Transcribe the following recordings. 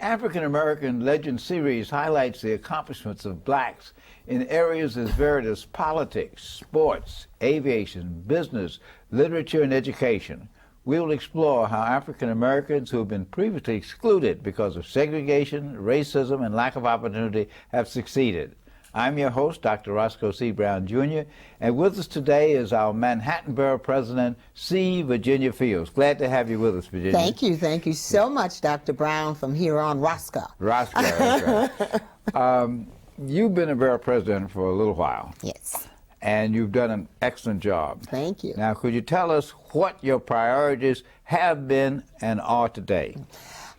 African American Legend series highlights the accomplishments of blacks in areas as varied as politics, sports, aviation, business, literature, and education. We will explore how African Americans who have been previously excluded because of segregation, racism, and lack of opportunity have succeeded. I'm your host, Dr. Roscoe C. Brown, Jr., and with us today is our Manhattan Borough President, C. Virginia Fields. Glad to have you with us, Virginia. Thank you so much, Dr. Brown, from here on, Roscoe. Roscoe, that's right. You've been a Borough President for a little while. Yes. And you've done an excellent job. Thank you. Now, could you tell us what your priorities have been and are today?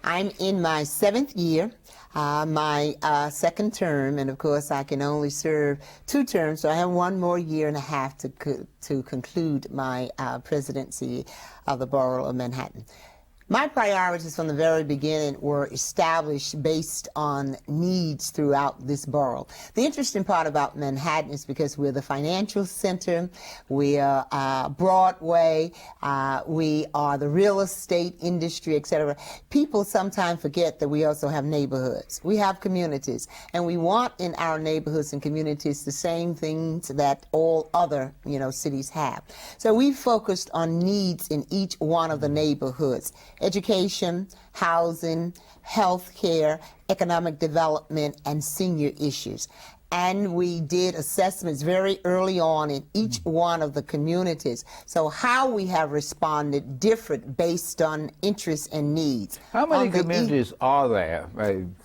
I'm in my 7th year, my second term, and of course I can only serve 2 terms, so I have 1 more year and a half to conclude my presidency of the Borough of Manhattan. My priorities from the very beginning were established based on needs throughout this borough. The interesting part about Manhattan is because we're the financial center, we are Broadway, we are the real estate industry, etc. People sometimes forget that we also have neighborhoods. We have communities, and we want in our neighborhoods and communities the same things that all other, cities have. So we focused on needs in each one of the neighborhoods. Education, housing, health care, economic development, and senior issues. And we did assessments very early on in each one of the communities. So how we have responded differed based on interests and needs. How many communities are there?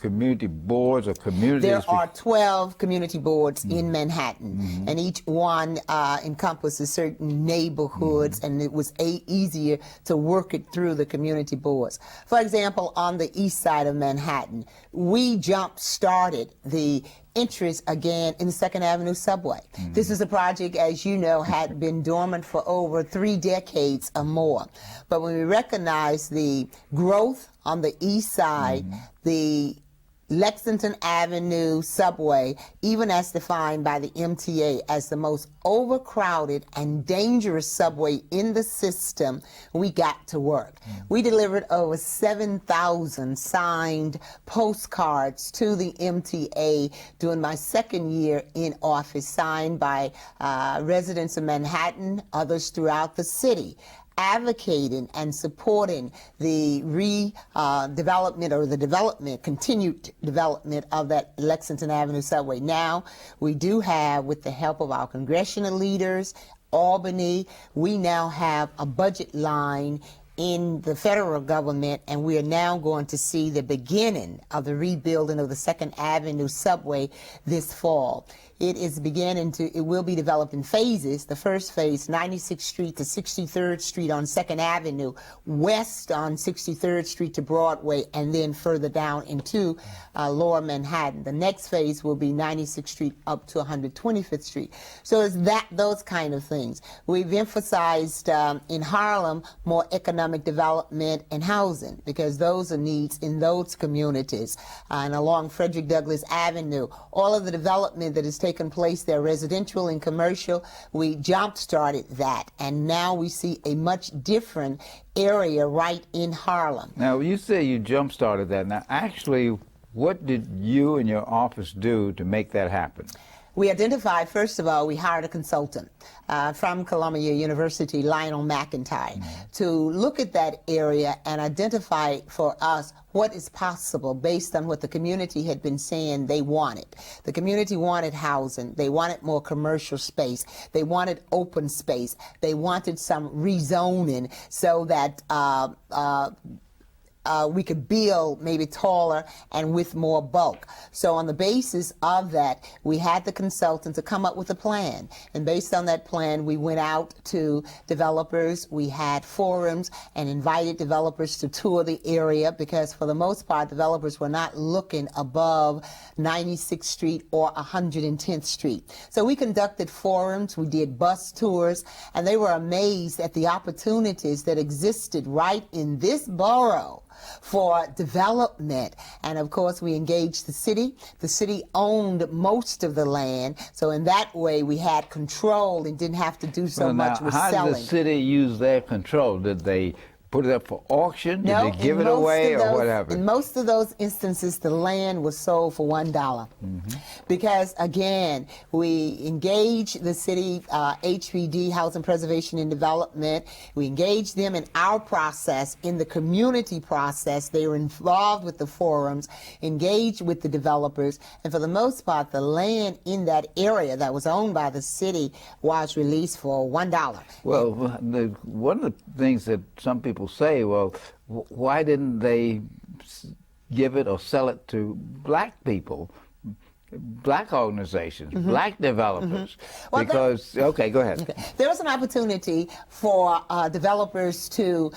Community boards or communities? There are 12 community boards in Manhattan, and each one encompasses certain neighborhoods, and it was easier to work it through the community boards. For example, on the east side of Manhattan, we jump-started the interest again in the 2nd Avenue subway. This is a project, as you know, had been dormant for over 3 decades or more. But when we recognized the growth on the east side, the Lexington Avenue subway, even as defined by the MTA as the most overcrowded and dangerous subway in the system, we got to work. We delivered over 7,000 signed postcards to the MTA during my 2nd year in office, signed by residents of Manhattan, others throughout the city, advocating and supporting the redevelopment or the continued development of that Lexington Avenue subway. Now, we do have, with the help of our congressional leaders, Albany, we now have a budget line in the federal government, and we are now going to see the beginning of the rebuilding of the 2nd Avenue subway this fall. It will be developed in phases. The first phase, 96th Street to 63rd Street on 2nd Avenue, west on 63rd Street to Broadway, and then further down into lower Manhattan. The next phase will be 96th Street up to 125th Street. So it's those kind of things. We've emphasized in Harlem more economic development and housing, because those are needs in those communities. And along Frederick Douglass Avenue, all of the development that is taken place there, residential and commercial, we jump-started that, and now we see a much different area right in Harlem. Now, you say you jump-started that. Now, actually, what did you and your office do to make that happen? We identified, first of all, we hired a consultant from Columbia University, Lionel McIntyre, to look at that area and identify for us what is possible based on what the community had been saying they wanted. The community wanted housing, they wanted more commercial space, they wanted open space, they wanted some rezoning so that we could build maybe taller and with more bulk. So on the basis of that, we had the consultant to come up with a plan. And based on that plan, we went out to developers. We had forums and invited developers to tour the area, because for the most part, developers were not looking above 96th Street or 110th Street. So we conducted forums, we did bus tours, and they were amazed at the opportunities that existed right in this borough for development. And of course, we engaged the city. The city owned most of the land, so in that way we had control and didn't have to do so much with selling. How did the city use their control? Did they put it up for auction? Did No, they give in it most away of or those- whatever? In most of those instances, the land was sold for $1. Because, again, we engage the city HPD, Housing Preservation and Development. We engage them in our process, in the community process. They were involved with the forums, engaged with the developers, and for the most part, the land in that area that was owned by the city was released for $1. Well, one of the things that some people say, well, why didn't they give it or sell it to black people, black organizations, black developers? Well, Because, okay, go ahead. Okay. There was an opportunity for developers to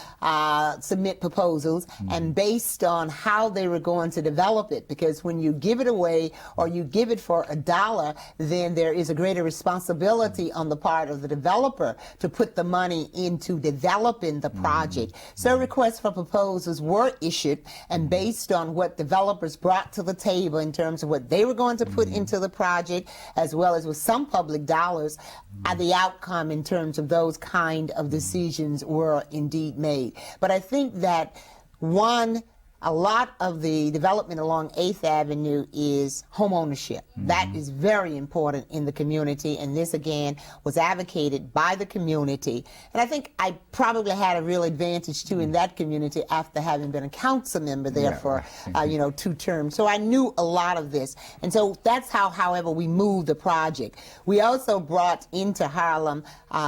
submit proposals, and based on how they were going to develop it, because when you give it away or you give it for $1, then there is a greater responsibility on the part of the developer to put the money into developing the project. So requests for proposals were issued, and based on what developers brought to the table in terms of what they were going to put into the project, as well as with some public dollars, the outcome in terms of those kind of decisions were indeed made. But I think that a lot of the development along 8th Avenue is home ownership. That is very important in the community, and this again was advocated by the community. And I think I probably had a real advantage too in that community after having been a council member there for 2 terms. So I knew a lot of this. And so that's how, however, we moved the project. We also brought into Harlem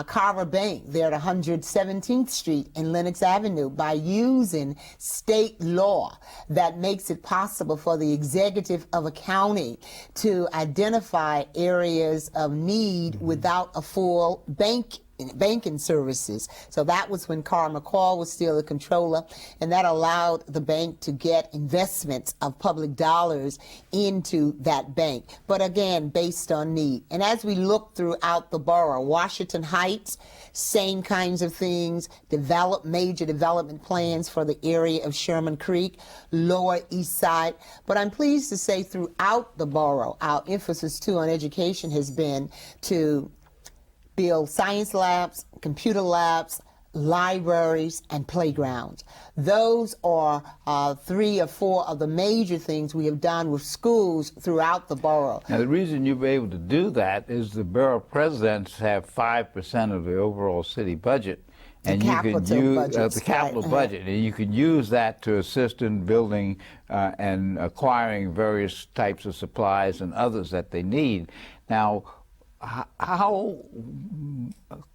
Carver Bank there at 117th Street and Lenox Avenue by using state law that makes it possible for the executive of a county to identify areas of need without a full banking services. So that was when Carl McCall was still the controller, and that allowed the bank to get investments of public dollars into that bank, but again based on need. And as we look throughout the borough, Washington Heights, same kinds of things, major development plans for the area of Sherman Creek, Lower East Side. But I'm pleased to say throughout the borough, our emphasis too on education has been to build science labs, computer labs, libraries, and playgrounds. Those are 3 or 4 of the major things we have done with schools throughout the borough. Now, the reason you've been able to do that is the borough presidents have 5% of the overall city budget. And you can use the capital budget, and you can use that to assist in building and acquiring various types of supplies and others that they need. Now, how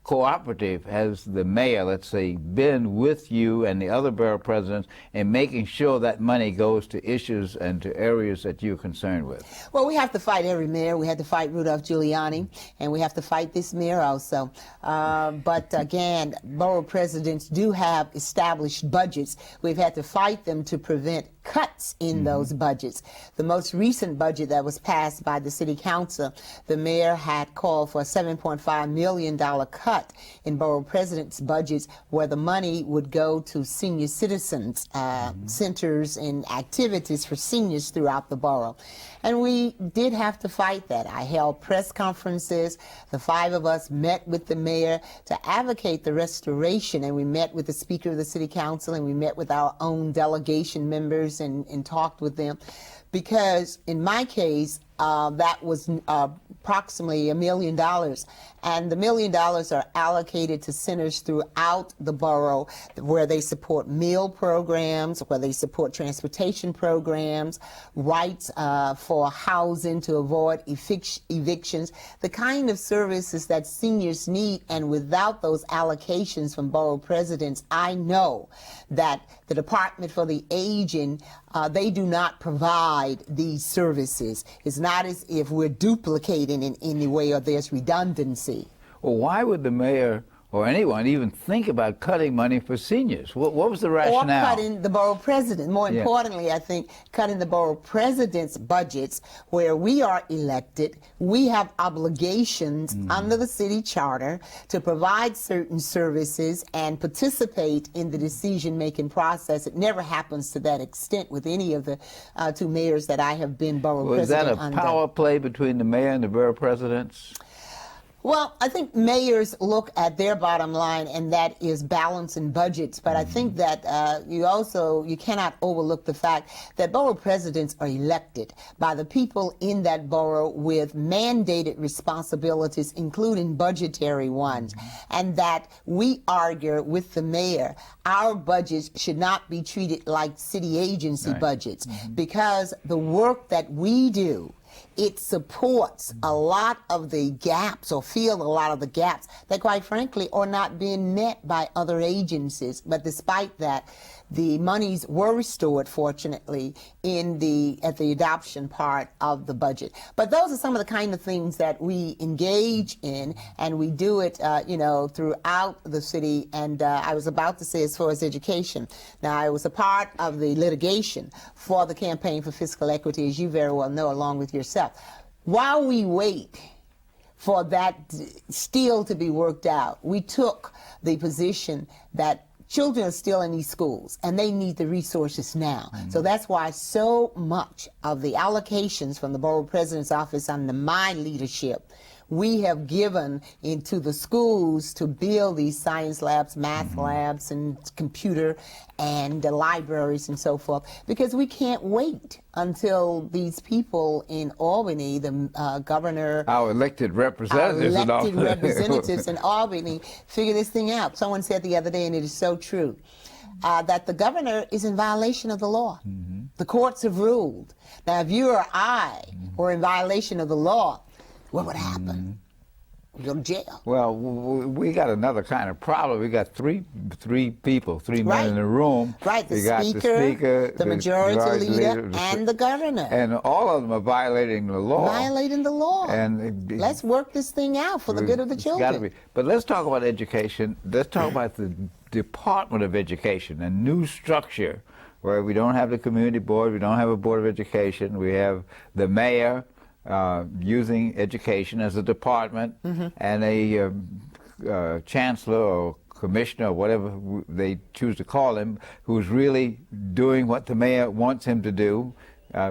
cooperative has the mayor, let's say, been with you and the other borough presidents in making sure that money goes to issues and to areas that you're concerned with? Well, we have to fight every mayor. We had to fight Rudolph Giuliani, and we have to fight this mayor also. But again, borough presidents do have established budgets. We've had to fight them to prevent cuts in those budgets. The most recent budget that was passed by the city council, the mayor had called for a $7.5 million cut in borough president's budgets, where the money would go to senior citizens centers and activities for seniors throughout the borough. And we did have to fight that. I held press conferences. The 5 of us met with the mayor to advocate the restoration, and we met with the Speaker of the City Council, and we met with our own delegation members and talked with them. Because in my case, that was approximately $1 million. And the $1 million are allocated to centers throughout the borough where they support meal programs, where they support transportation programs, rights for housing to avoid evictions, the kind of services that seniors need. And without those allocations from borough presidents, I know that the Department for the Aging, they do not provide these services. It's not as if we're duplicating in any way or there's redundancy. Well, why would the mayor or anyone even think about cutting money for seniors? What was the rationale? Or cutting the borough president. More importantly, I think cutting the borough president's budgets, where we are elected, we have obligations under the city charter to provide certain services and participate in the decision-making process. It never happens to that extent with any of the 2 mayors that I have been borough president under. Is that a power play between the mayor and the borough presidents? Well, I think mayors look at their bottom line, and that is balancing budgets. But I think that you cannot overlook the fact that borough presidents are elected by the people in that borough with mandated responsibilities, including budgetary ones, and that we argue with the mayor our budgets should not be treated like city agency budgets, because the work that we do, it supports a lot of the gaps, or fill a lot of the gaps that, quite frankly, are not being met by other agencies. But despite that, the monies were restored, fortunately, at the adoption part of the budget. But those are some of the kind of things that we engage in, and we do it, throughout the city. And I was about to say, as far as education, now I was a part of the litigation for the Campaign for Fiscal Equity, as you very well know, along with yourself. While we wait for that still to be worked out, we took the position that children are still in these schools, and they need the resources now. So that's why so much of the allocations from the Borough President's Office under my leadership, we have given into the schools to build these science labs, math labs, and computer, and the libraries and so forth, because we can't wait until these people in Albany, the governor, our elected representatives, in Albany, figure this thing out. Someone said the other day, and it is so true, that the governor is in violation of the law. The courts have ruled. Now, if you or I were in violation of the law, what would happen? We go to jail. Well, we got another kind of problem. We got three people, three men in the room. Right, the speaker, the majority leader, and the governor. And all of them are violating the law. Violating the law. And let's work this thing out for the good of the children. Gotta be. But let's talk about education. Let's talk about the Department of Education, a new structure where we don't have the community board, we don't have a board of education, we have the mayor, using education as a department, and a chancellor or commissioner or whatever they choose to call him, who's really doing what the mayor wants him to do,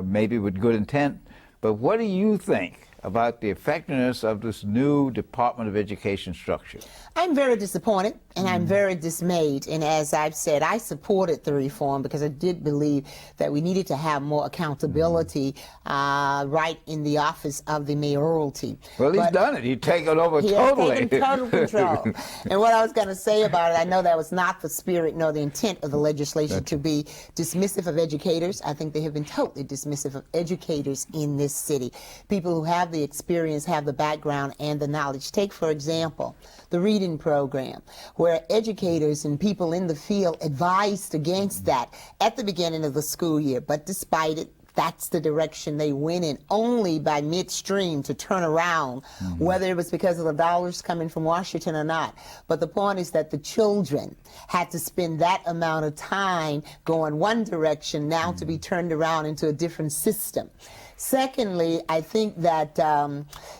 maybe with good intent. But what do you think about the effectiveness of this new Department of Education structure? I'm very disappointed, and I'm very dismayed. And as I've said, I supported the reform because I did believe that we needed to have more accountability right in the office of the mayoralty. Well, he's done it. He's taken over totally. He has taken total control. And what I was going to say about it, I know that was not the spirit nor the intent of the legislation to be dismissive of educators. I think they have been totally dismissive of educators in this city. People who have the experience, have the background, and the knowledge. Take, for example, the reading program, where educators and people in the field advised against that at the beginning of the school year. But despite it, that's the direction they went in, only by midstream to turn around, whether it was because of the dollars coming from Washington or not. But the point is that the children had to spend that amount of time going one direction, now to be turned around into a different system. Secondly, I think that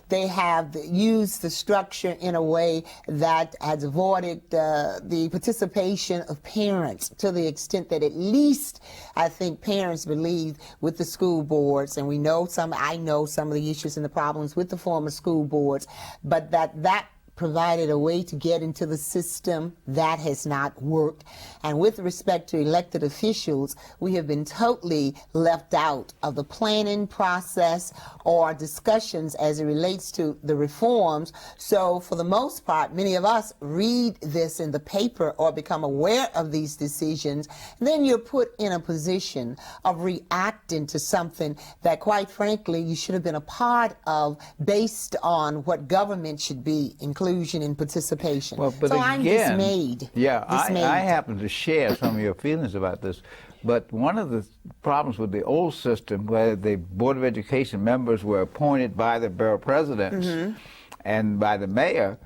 they have used the structure in a way that has avoided the participation of parents, to the extent that at least I think parents believe with the school boards, and I know some of the issues and the problems with the former school boards, but that provided a way to get into the system. That has not worked. And with respect to elected officials, we have been totally left out of the planning process or discussions as it relates to the reforms. So for the most part, many of us read this in the paper or become aware of these decisions. And then you're put in a position of reacting to something that, quite frankly, you should have been a part of based on what government should be, including and participation. Well, but so again, I'm dismayed. Yeah, I happen to share some of your feelings about this. But one of the problems with the old system, where the Board of Education members were appointed by the borough presidents and by the mayor,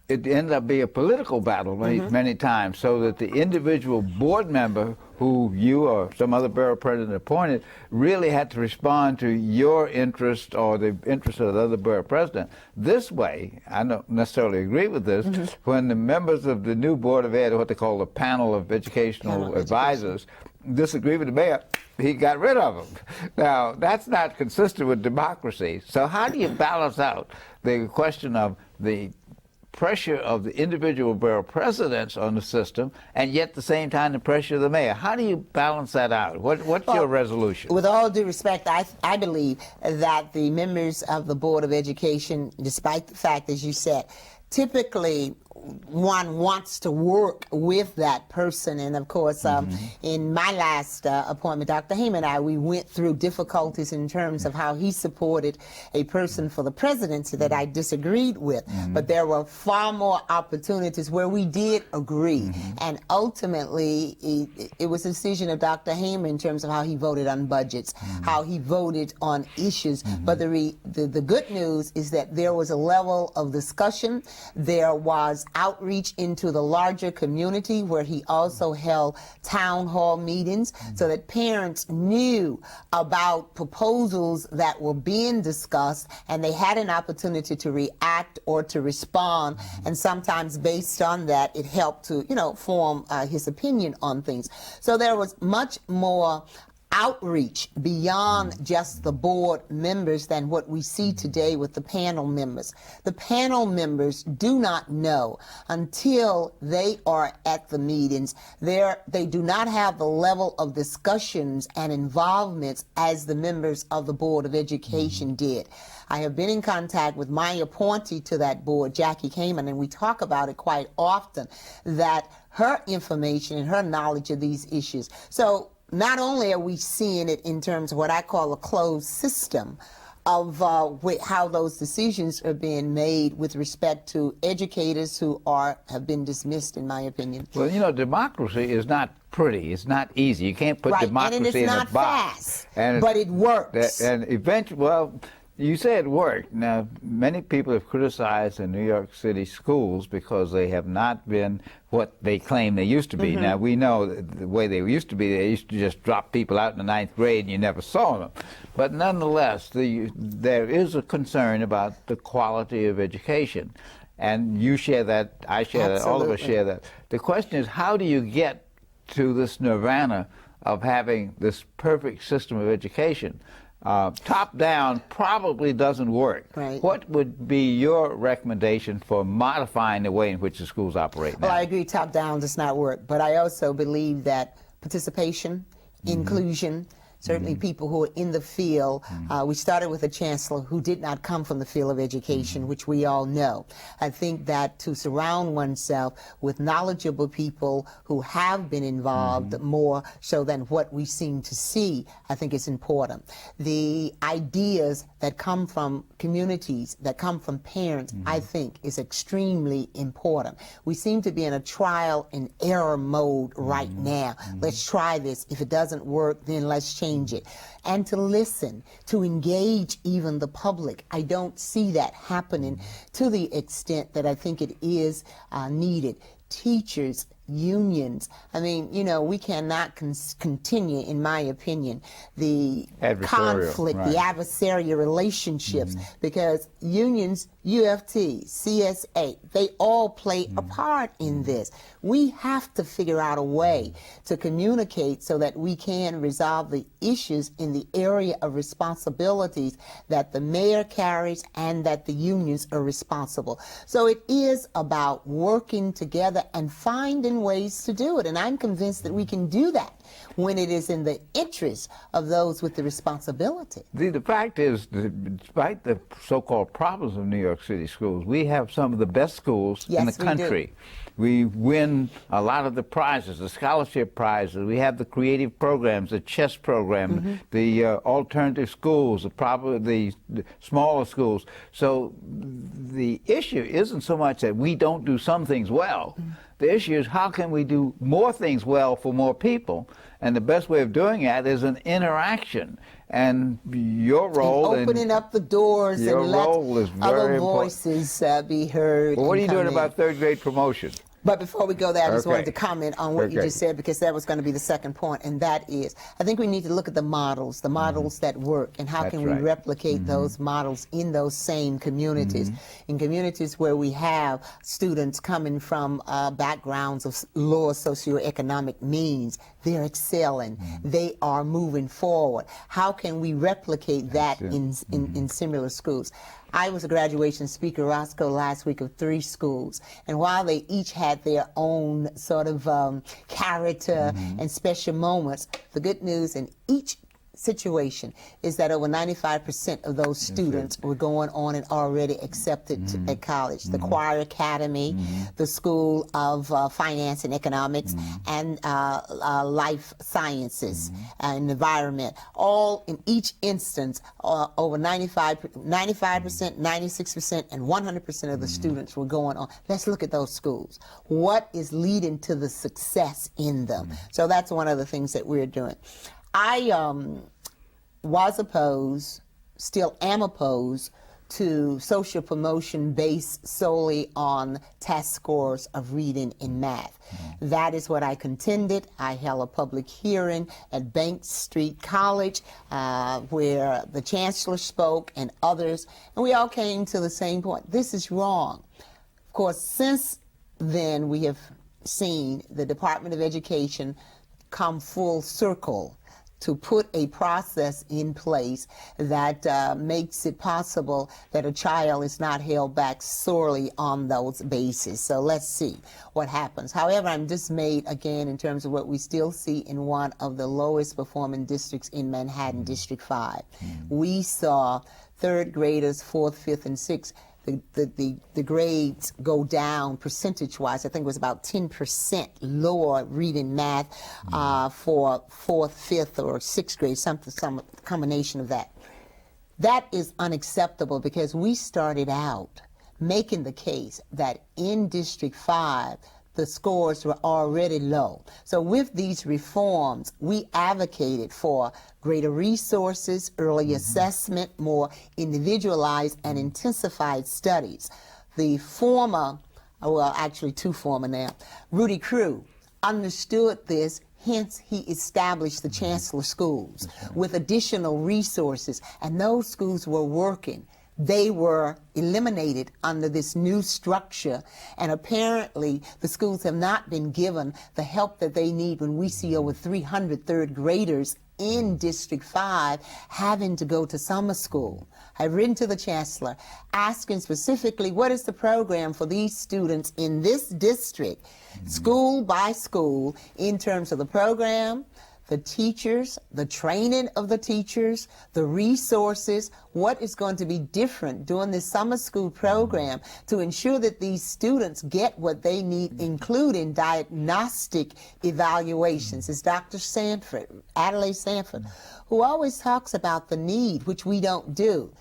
it ended up being a political battle many times, so that the individual board member who you or some other borough president appointed really had to respond to your interest or the interest of the other borough president. This way, I don't necessarily agree with this, when the members of the new Board of Ed, what they call the panel of educational advisors, disagree with the mayor, he got rid of them. Now, that's not consistent with democracy. So how do you balance out the question of the pressure of the individual borough presidents on the system, and yet at the same time the pressure of the mayor? How do you balance that out? What's your resolution? With all due respect, I believe that the members of the Board of Education, despite the fact, as you said, typically one wants to work with that person. And of course, in my last appointment, Dr. Heyman and I, we went through difficulties in terms of how he supported a person for the presidency that I disagreed with. But there were far more opportunities where we did agree. And ultimately, it was a decision of Dr. Heyman in terms of how he voted on budgets, how he voted on issues. But the good news is that there was a level of discussion. There was outreach into the larger community, where he also held town hall meetings so that parents knew about proposals that were being discussed, and they had an opportunity to react or to respond. And sometimes based on that, it helped to, form his opinion on things. So there was much more outreach beyond just the board members than what we see today with the panel members. The panel members do not know until they are at the meetings. They do not have the level of discussions and involvements as the members of the Board of Education did. I have been in contact with my appointee to that board, Jackie Kamen, and we talk about it quite often, that her information and her knowledge of these issues. So not only are we seeing it in terms of what I call a closed system of how those decisions are being made with respect to educators who have been dismissed, in my opinion. Well, democracy is not pretty. It's not easy. You can't put democracy in a box. And it's not fast, but it works. And eventually, you say it worked. Now, many people have criticized the New York City schools because they have not been what they claim they used to be. Now, we know the way they used to be, they used to just drop people out in the 9th grade and you never saw them. But nonetheless, there is a concern about the quality of education. And you share that, I share that, all of us share that. The question is, how do you get to this nirvana of having this perfect system of education? Top down probably doesn't work. Right. What would be your recommendation for modifying the way in which the schools operate now? Well, I agree, top down does not work, but I also believe that participation, inclusion, certainly people who are in the field. We started with a chancellor who did not come from the field of education, which we all know. I think that to surround oneself with knowledgeable people who have been involved more so than what we seem to see, I think is important. The ideas that come from communities, that come from parents, I think is extremely important. We seem to be in a trial and error mode right now. Let's try this. If it doesn't work, then let's change it. And to listen, to engage even the public. I don't see that happening to the extent that I think it is needed. Teachers, unions. I mean, we cannot continue, in my opinion, the conflict, the adversarial relationships, because unions, UFT, CSA, they all play a part in this. We have to figure out a way to communicate so that we can resolve the issues in the area of responsibilities that the mayor carries and that the unions are responsible. So it is about working together and finding ways to do it. And I'm convinced that we can do that when it is in the interest of those with the responsibility. The fact is, despite the so-called problems of New York City schools, we have some of the best schools in the country. We win a lot of the prizes, the scholarship prizes. We have the creative programs, the chess program, the alternative schools, the smaller schools. So the issue isn't so much that we don't do some things well. The issue is, how can we do more things well for more people? And the best way of doing that is an interaction. And your role in opening up the doors and let other very voices be heard. Well, what are you doing about third grade promotion? But before we go there, I just wanted to comment on what you Okay. just said, because that was going to be the second point, and that is, I think we need to look at the models that work, and how That's can we right. replicate those models in those same communities, in communities where we have students coming from backgrounds of lower socioeconomic means. They're excelling. They are moving forward. How can we replicate that in similar schools? I was a graduation speaker, Roscoe, last week of 3 schools, and while they each had their own sort of character and special moments, the good news in each situation is that over 95% of those students were going on and already accepted at college. The Choir Academy, the School of Finance and Economics, and Life Sciences and Environment. All in each instance, over 95%, 96%, and 100% of the students were going on. Let's look at those schools. What is leading to the success in them? So that's one of the things that we're doing. I was opposed, still am opposed, to social promotion based solely on test scores of reading and math. That is what I contended. I held a public hearing at Bank Street College where the chancellor spoke and others, and we all came to the same point. This is wrong. Of course, since then we have seen the Department of Education come full circle to put a process in place that makes it possible that a child is not held back sorely on those bases. So let's see what happens. However, I'm dismayed again in terms of what we still see in one of the lowest performing districts in Manhattan, District 5. We saw 3rd graders, 4th, 5th, and 6th, the grades go down percentage-wise. I think it was about 10% lower reading math for 4th, 5th, or 6th grade, some combination of that. That is unacceptable, because we started out making the case that in District 5, the scores were already low. So with these reforms, we advocated for greater resources, early assessment, more individualized and intensified studies. The former, well, actually 2 former now, Rudy Crew, understood this. Hence, he established the Chancellor Schools with additional resources, and those schools were working. They were eliminated under this new structure, and apparently the schools have not been given the help that they need when we see over 300 3rd graders in District 5 having to go to summer school. I've written to the chancellor asking specifically what is the program for these students in this district, school by school, in terms of the program, the teachers, the training of the teachers, the resources, what is going to be different during this summer school program to ensure that these students get what they need, including diagnostic evaluations. It's Dr. Sanford, Adelaide Sanford, who always talks about the need, which we don't do.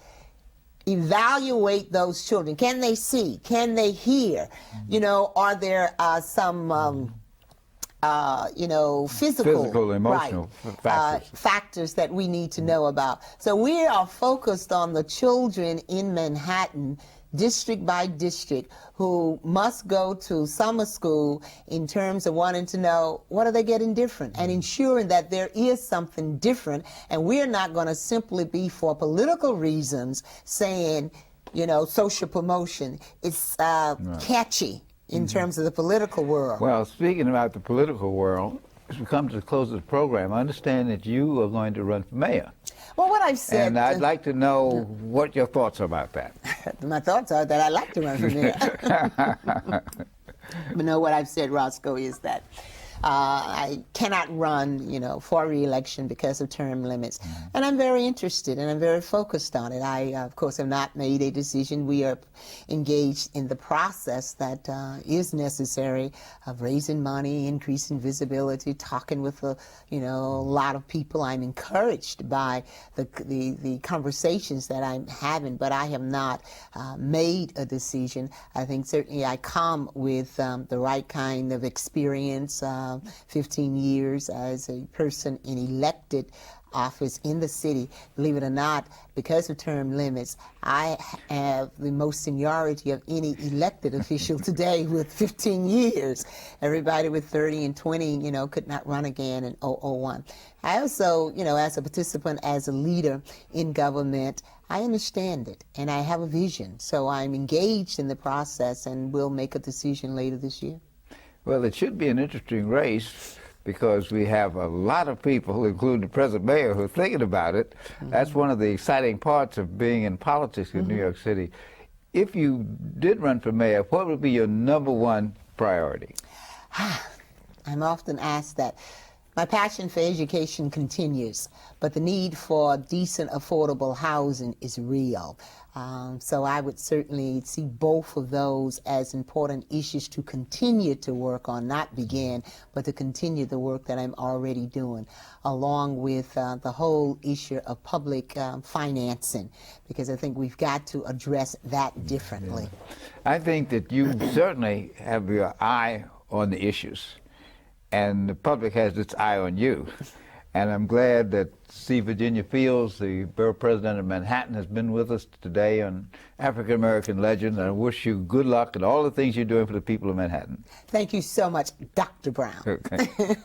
Evaluate those children. Can they see? Can they hear? You know, are there some physical, emotional factors that we need to know about. So we are focused on the children in Manhattan, district by district, who must go to summer school in terms of wanting to know what are they getting different, and ensuring that there is something different. And we're not going to simply be, for political reasons, saying, you know, social promotion. It's catchy in terms of the political world. Well, speaking about the political world, as we come to the close of the program, I understand that you are going to run for mayor. Well, what I've said... And I'd like to know what your thoughts are about that. My thoughts are that I'd like to run for mayor. But no, what I've said, Roscoe, is that I cannot run, you know, for re-election because of term limits. And I'm very interested and I'm very focused on it. I, of course, have not made a decision. We are engaged in the process that is necessary of raising money, increasing visibility, talking with a, you know, a lot of people. I'm encouraged by the conversations that I'm having, but I have not made a decision. I think certainly I come with the right kind of experience, 15 years as a person in elected office in the city. Believe it or not, because of term limits, I have the most seniority of any elected official today with 15 years. Everybody with 30 and 20, could not run again in 2001. I also, as a participant, as a leader in government, I understand it, and I have a vision. So I'm engaged in the process, and we'll make a decision later this year. Well, it should be an interesting race because we have a lot of people, including the present mayor, who are thinking about it. Mm-hmm. That's one of the exciting parts of being in politics in New York City. If you did run for mayor, what would be your number one priority? I'm often asked that. My passion for education continues, but the need for decent, affordable housing is real. So I would certainly see both of those as important issues to continue to work on, not begin, but to continue the work that I'm already doing, along with the whole issue of public financing, because I think we've got to address that differently. Yeah. I think that you certainly have your eye on the issues, and the public has its eye on you. And I'm glad that C. Virginia Fields, the Borough President of Manhattan, has been with us today on African American Legends, and I wish you good luck in all the things you're doing for the people of Manhattan. Thank you so much, Dr. Brown. Okay.